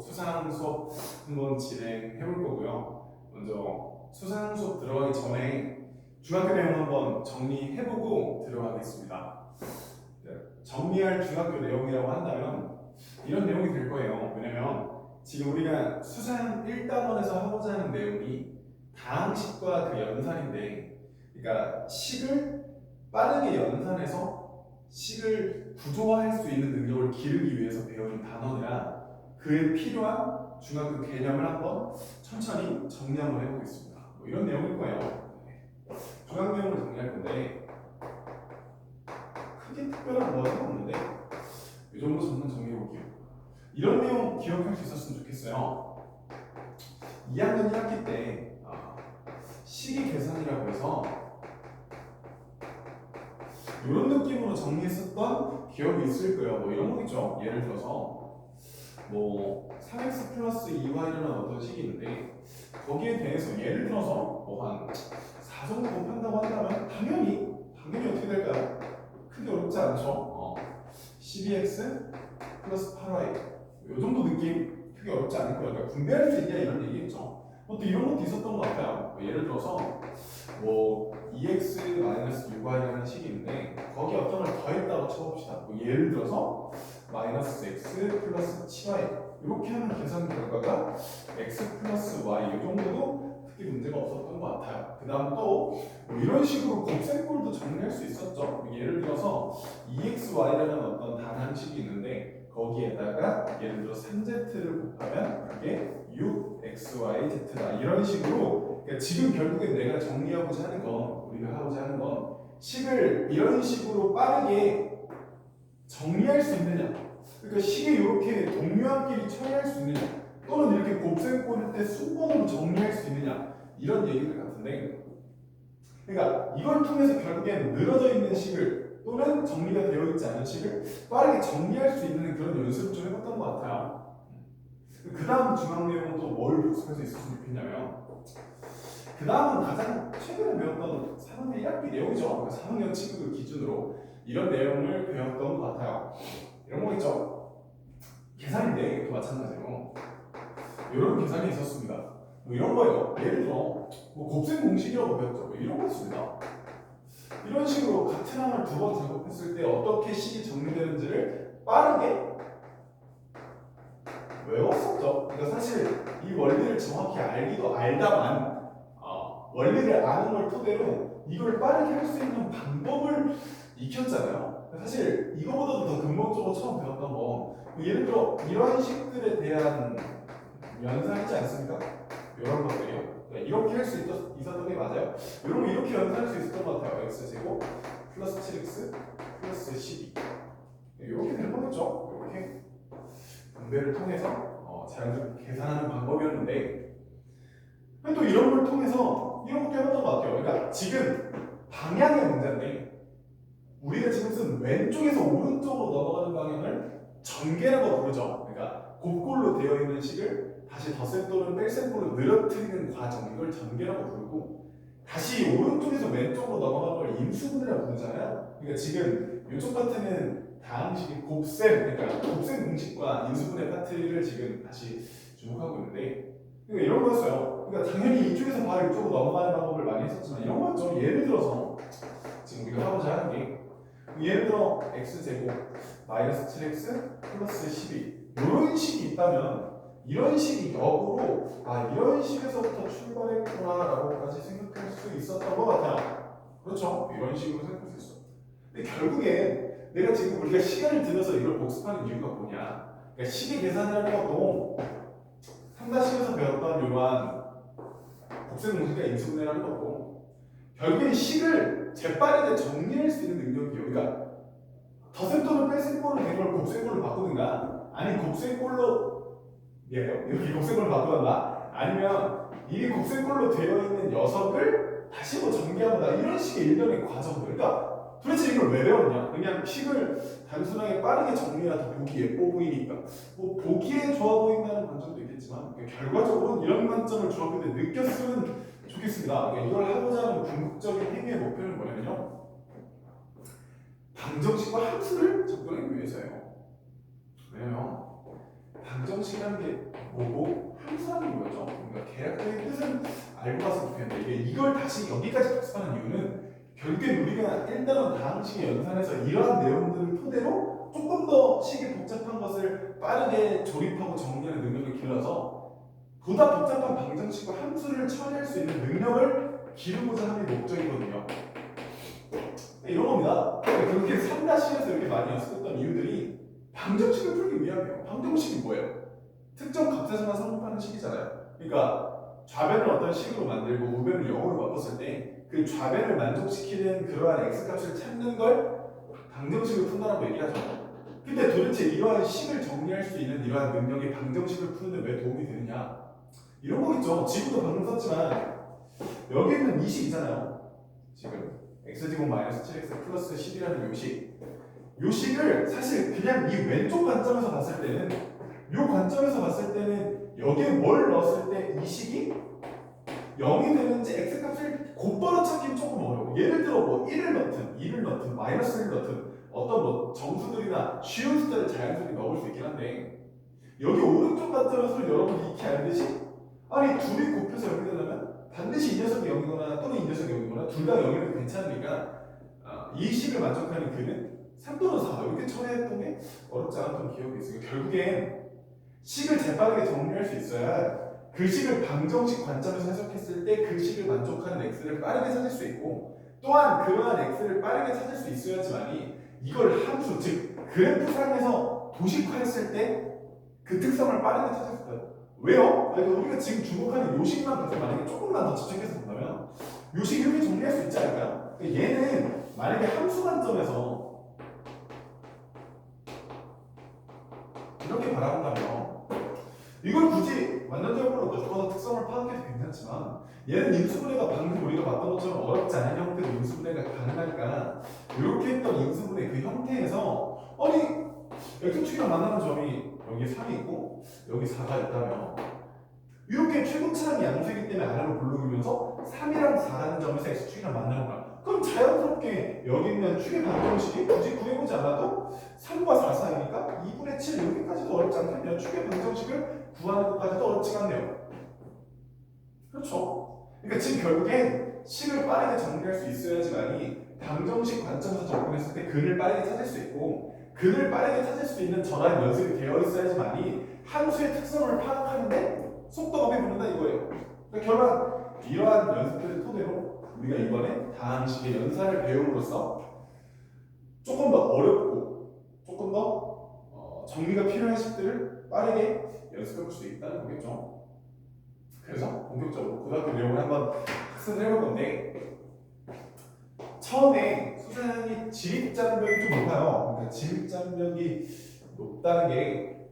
수상 수업 한번 진행해 볼 거고요. 먼저 수상 수업 들어가기 전에 중학교 내용 한번 정리해보고 들어가겠습니다. 정리할 중학교 내용이라고 한다면 이런 내용이 될 거예요. 왜냐면 지금 우리가 수상 1단원에서 하고자 하는 내용이 다항식과 그 연산인데, 그러니까 식을 빠르게 연산해서 식을 구조화할 수 있는 능력을 기르기 위해서 배우는 단원이라 그에 필요한 중학교 개념을 한번 천천히 정리 한번 해보겠습니다. 뭐 이런 내용일 거예요. 중학 내용을 정리할 건데 크게 특별한 뭐는 없는데 이 정도 정도 정리해 볼게요. 이런 내용 기억할 수 있었으면 좋겠어요. 2학년 1학기 때 식이 계산이라고 해서 이런 느낌으로 정리했었던 기억이 있을 거예요. 뭐 이런 거겠죠. 예를 들어서 뭐 3x 플러스 2y라는 어떤 식이 있는데 거기에 대해서 예를 들어서 뭐 한 4 정도 곱한다고 한다면 당연히 어떻게 될까요? 크게 어렵지 않죠. 12x 플러스 8y 이 정도 느낌 크게 어렵지 않을 거예요. 그러니까 분배할 수 있냐 이런 얘기겠죠. 또 이런 것도 있었던 것 같아요. 예를 들어서 뭐 2x 마이너스 6y라는 식이 있는데 거기에 어떤 걸 더했다고 쳐봅시다. 뭐 예를 들어서 마이너스 x 플러스 7y 이렇게 하는 계산 결과가 x 플러스 y 이 정도도 크게 문제가 없었던 것 같아요. 그 다음 또 뭐 이런 식으로 곱셈꼴도 정리할 수 있었죠. 예를 들어서 2xy라는 어떤 단항식이 있는데 거기에다가 예를 들어 3z를 곱하면 그게 6xyz다 이런 식으로. 그러니까 지금 결국엔 내가 정리하고자 하는 건, 우리가 하고자 하는 건 식을 이런 식으로 빠르게 정리할 수 있느냐, 그러니까 식이 이렇게 동류함끼리 처리할 수 있느냐, 또는 이렇게 곱셈꼴일 때 순번으로 정리할 수 있느냐 이런 얘기들 같은데, 그러니까 이걸 통해서 결국엔 늘어져 있는 식을 또는 정리가 되어 있지 않은 식을 빠르게 정리할 수 있는 그런 연습을 좀 해봤던 것 같아요. 그 다음 중학 내용은 또 뭘 복습할 수 있었으면 좋겠냐면, 그 다음은 가장 최근에 배웠던 3학년 1학기 내용이죠. 3학년 친구들 기준으로 이런 내용을 배웠던 것 같아요. 이런 거 있죠? 계산인데 이것도 마찬가지로 이런 계산이 있었습니다. 뭐 이런 거예요. 예를 들어 뭐 곱셈 공식이라고 배웠죠. 뭐 이런 거 있습니다. 이런 식으로 같은 항을 두 번 작업했을 때 어떻게 식이 정리되는지를 빠르게 외웠었죠. 그러니까 사실 이 원리를 정확히 알기도 알다만 원리를 아는 걸 토대로 이걸 빠르게 할 수 있는 방법을 익혔잖아요. 사실 이거보다도 더 근본적으로 처음 배웠던 거, 예를 들어 이런 식들에 대한 연산이지 않습니까? 이런 것들이요. 이렇게 할 수 있었던 게 맞아요. 여러분 이렇게 연산할 수 있었던 것 같아요. x제곱 플러스 7x 플러스 12 이렇게 되는 거겠죠. 이렇게 분배를 통해서 자연스럽게 계산하는 방법이었는데, 또 이런 걸 통해서 이런 것도 해봤던 것 같아요. 그러니까 지금 방향의 문제인데 우리가 지금 쓴 왼쪽에서 오른쪽으로 넘어가는 방향을 전개라고 부르죠. 그러니까 곱골로 되어 있는 식을 다시 덧셈 또는 뺄셈꼴로 늘어뜨리는 과정, 이걸 전개라고 부르고, 다시 오른쪽에서 왼쪽으로 넘어가는 걸 임수분해라고 부르잖아요. 그러니까 지금 이쪽 파트는 다항식의 곱셈, 그러니까 곱셈 공식과 임수분해 파트를 지금 다시 주목하고 있는데, 그러니까 이런 거였어요. 그러니까 당연히 이쪽에서 바로 이쪽으로 넘어가는 방법을 많이 했었지만 이런 거였죠. 예를 들어서 지금 우리가 하고자 하는 게, 예를 들어 x제곱 마이너스 7x 플러스 12 이런 식이 있다면 이런 식이 역으로 이런 식에서부터 출발했구나 라고까지 생각할 수 있었던 것 같아요. 그렇죠? 이런 식으로 생각할 수 있어. 근데 결국에 내가 지금 우리가 시간을 들여서 이걸 복습하는 이유가 뭐냐, 그러니까 식의 계산이라는 것도 3-1에서 배웠던 이러한 곱셈 공식과 임수분해라는 것도 결국엔 식을 재빠르게 정리할 수 있는 능력이에요. 그러니까 덧셈 또는 뺄셈꼴로 된 걸 곱셈꼴로 바꾸든가, 아니 곱셈꼴로 이렇게 곱셈꼴로 바꾸든가, 아니면 이 곱셈꼴로 되어 있는 녀석을 다시 뭐 전개하거나 이런 식의 일련의 과정들. 그러니까 도대체 이걸 왜 배웠냐? 그냥 식을 단순하게 빠르게 정리해야 더 보기 예뻐 보이니까, 뭐 보기에 좋아 보인다는 관점도 있겠지만 결과적으로는 이런 관점을 중학교 때 느꼈으면 좋겠습니다. 그러니까 이걸 하고자 하는 궁극적인 행위의 목표는 뭐냐면요, 방정식과 함수를 접근하기 위해서예요. 왜냐면 방정식이라는 게 뭐고 함수라는 거죠. 그러니까 계약의 뜻은 알고 봤으면 좋겠는데 이걸 다시 여기까지 복습하는 이유는 결국엔 우리가 일단은 다항식의 연산에서 이러한 내용들을 토대로 조금 더 식이 복잡한 것을 빠르게 조립하고 정리하는 능력을 길러서 보다 복잡한 방정식과 함수를 처리할 수 있는 능력을 기르고자 하는 목적이거든요. 이런 겁니다. 그렇게 3-1에서 이렇게 많이 연습했던 이유들이 방정식을 풀기 위함이에요. 방정식이 뭐예요? 특정 값에서만 성립하는 식이잖아요. 그러니까 좌변을 어떤 식으로 만들고 우변을 0으로 바꿨을 때 그 좌변을 만족시키는 그러한 x값을 찾는 걸 방정식을 푼다라고 얘기하죠. 근데 도대체 이러한 식을 정리할 수 있는 이러한 능력이 방정식을 푸는데 왜 도움이 되느냐? 이런 거겠죠. 지금도 방금 썼지만 여기 있는 이 식이잖아요. 지금 x제곱 마이너스 7x 플러스 10이라는 요 식. 요 식을 사실 그냥 이 왼쪽 관점에서 봤을 때는 요 관점에서 봤을 때는 여기에 뭘 넣었을 때 이 식이 0이 되는지 x값을 곧바로 찾기는 조금 어려워. 예를 들어 뭐 1을 넣든 2를 넣든 마이너스 1을 넣든 어떤 뭐 정수들이나 쉬운 숫자를 자연스럽게 넣을 수 있긴 한데 여기 오른쪽 관점에서 여러분이 익히 알듯이 아니 둘이 곱해서 0이 되려면 반드시 이 녀석이 0이거나 또는 이 녀석이 0이거나 둘 다 0이면 괜찮으니까 이 식을 만족하는 그는 3 또는 4 이렇게 처리했던 게 어렵지 않았던 기억이 있어요. 결국엔 식을 재빠르게 정리할 수 있어야 그 식을 방정식 관점에서 해석했을 때 그 식을 만족하는 x를 빠르게 찾을 수 있고 또한 그러한 x를 빠르게 찾을 수 있어야지만이 이걸 함수 즉 그래프상에서 도식화했을 때 그 특성을 빠르게 찾을 수 있어요. 왜요? 그러니까 우리가 지금 주목하는 요식만 보고 만약에 조금만 더 집중해서 본다면 요식 이렇게 정리할 수 있지 않을까요? 그러니까 얘는 만약에 함수 관점에서 이렇게 바라본다면 이걸 굳이 완전적으로 넣어서 특성을 파악해도 괜찮지만 얘는 인수분해가 방금 우리가 봤던 것처럼 어렵지 않은 형태로 인수분해가 가능하니까 이렇게 했던 인수분해 그 형태에서 아니 x축이랑 만나는 점이 여기 3이 있고 여기 4가 있다면 이렇게 최고차항이 양수이기 때문에 아래로 굴러오면서 3이랑 4라는 점에서 x축이랑 만나는 거야. 그럼 자연스럽게 여기 있는 축의 방정식이 굳이 구해보지 않아도 3과 4 사이니까 2분의 7 여기까지도 어렵지 않겠네요. 축의 방정식을 구하는 것까지도 어렵지 않네요. 그렇죠? 그러니까 지금 결국엔 식을 빠르게 정리할 수 있어야지만이 방정식 관점에서 접근했을 때 근을 빠르게 찾을 수 있고 근을 빠르게 찾을 수 있는 전환 연습이 되어 있어야지만이 함수의 특성을 파악하는데 속도가 배부른다 이거예요. 그러니까 결국 이러한 연습들을 토대로 우리가 이번에 다항식의 연산을 배움으로써 조금 더 어렵고 조금 더 정리가 필요한 식들을 빠르게 연습해볼 수 있다는 거겠죠. 그래서 본격적으로 고등학교 내용을 한번 학습을 해볼 건데 처음에 수산이 지립장벽이 좀 높아요. 그러니까 지립장벽이 높다는 게